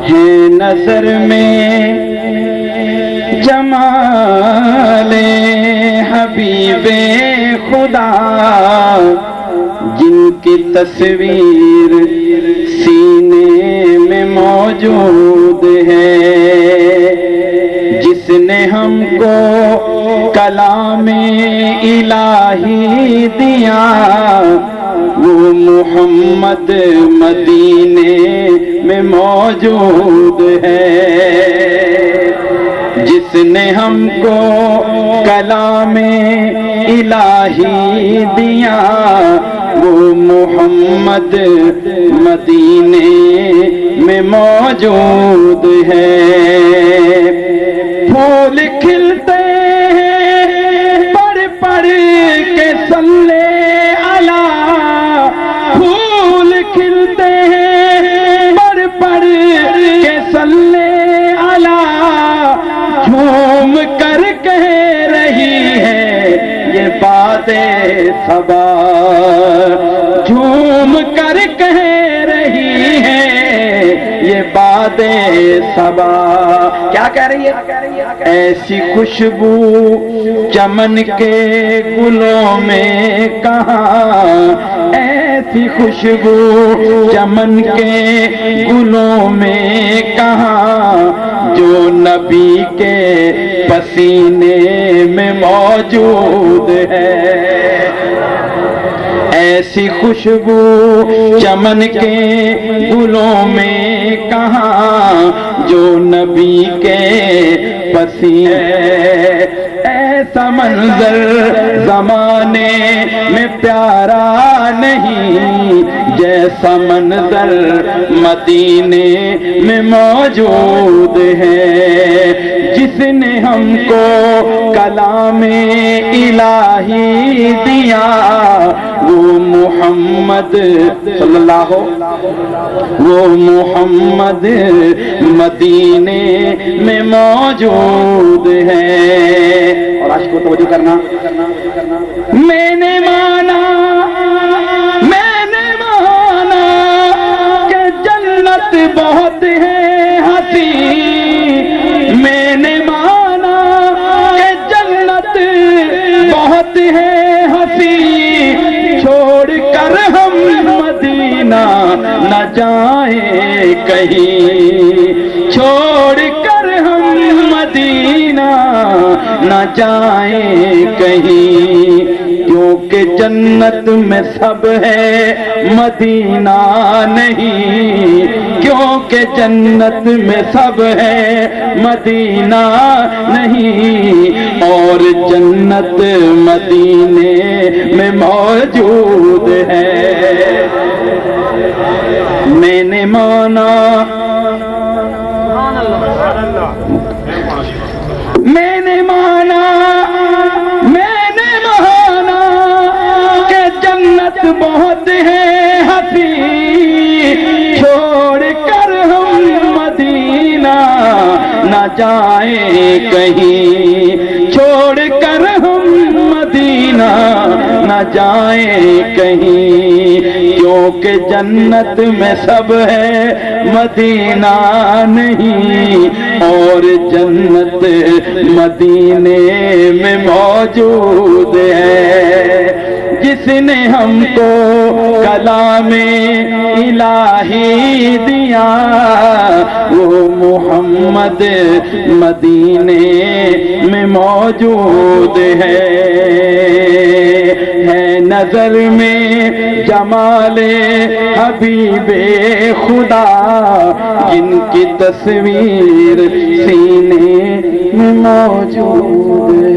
ہے نظر میں جمال حبیب خدا، جن کی تصویر سینے میں موجود ہے، جس نے ہم کو کلام الہی دیا، وہ محمد مدینے میں موجود ہے، جس نے ہم کو کلام الہی دیا، وہ محمد مدینے میں موجود ہے۔ پھول کھلتے ہیں پڑھ پڑھ کے صلی علی، پھول کھلتے ہیں پڑھ پڑھ کے صلی علی، جھوم کر کہہ رہی ہے یہ باد صبا، جھوم کر کہہ رہی ہے یہ باد صبا۔ کیا کہہ رہی ہے؟ ایسی خوشبو چمن کے گلوں میں کہاں، ایسی خوشبو چمن کے گلوں میں کہاں، جو نبی کے پسینے میں موجود ہے۔ ایسی خوشبو چمن کے گلوں میں کہاں، جو نبی کے پسینے۔ ایسا منظر زمانے میں پیارا نہیں، جیسا منظر مدینے میں موجود ہے، جس نے ہم کو کلام الہی دیا، وہ محمد صلی اللہ، وہ محمد مدینے میں موجود ہے۔ اور آج کو توجہ کرنا، میں نے مانا کہ جنت بہت ہے حسین، میں نے مانا کہ جنت بہت ہے حسین، چھوڑ کر ہم مدینہ نہ جائیں کہیں، چھوڑ کر ہم مدینہ نہ جائیں کہیں، کیونکہ جنت میں سب ہے مدینہ نہیں، کیونکہ جنت میں سب ہے مدینہ نہیں، اور جنت مدینے میں موجود ہے۔ میں نے مانا، میں نے مانا کہ جنت بہت ہے حسین، چھوڑ کر ہم مدینہ نہ جائیں کہیں، چھوڑ کر ہم مدینہ نہ جائیں کہیں، کیونکہ جنت میں سب ہے مدینہ نہیں، اور جنت مدینے میں موجود ہے، جس نے ہم کو کلام الہی دیا، وہ محمد مدینے میں موجود ہے نظر میں جمال حبیب خدا، جن کی تصویر سینے میں موجود ہے۔